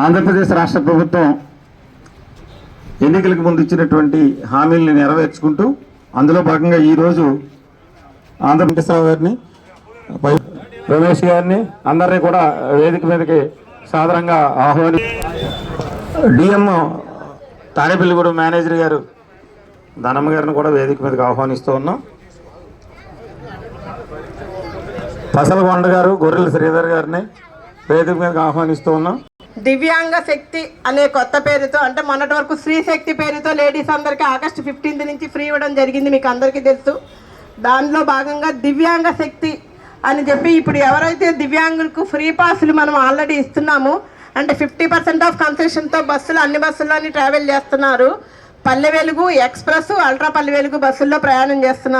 ఆంధ్రప్రదేశ్ రాష్ట్ర ప్రభుత్వం ఎన్నికలకు ముందు ఇచ్చినటువంటి హామీలను నెరవేర్చుకుంటూ అందులో భాగంగా ఈరోజు ఆంధ్రప్రదేశ్ గారిని రమేష్ గారిని అందరినీ కూడా వేదిక మీదకి సాదరంగా ఆహ్వాని డిఎం తాడేపల్లిగూడెం మేనేజర్ గారు ధనమ్మ గారిని కూడా వేదిక మీదకి ఆహ్వానిస్తూ ఉన్నాం. పసలగొండ గారు గొర్రెల శ్రీధర్ గారిని వేదిక మీదకి ఆహ్వానిస్తూ ఉన్నాం. దివ్యాంగ శక్తి అనే కొత్త పేరుతో, అంటే మొన్నటి వరకు స్త్రీ శక్తి పేరుతో లేడీస్ అందరికీ ఆగస్టు 15 నుంచి ఫ్రీ ఇవ్వడం జరిగింది, మీకు అందరికీ తెలుసు. దానిలో భాగంగా దివ్యాంగ శక్తి అని చెప్పి ఇప్పుడు ఎవరైతే దివ్యాంగులకు ఫ్రీ పాసులు మనం ఆల్రెడీ ఇస్తున్నాము, అంటే 50% ఆఫ్ కన్సెషన్తో బస్సులు అన్ని బస్సుల్లోని ట్రావెల్ చేస్తున్నారు. పల్లె వెలుగు, ఎక్స్ప్రెస్, అల్ట్రా పల్లె వెలుగు బస్సుల్లో ప్రయాణం చేస్తున్నారు.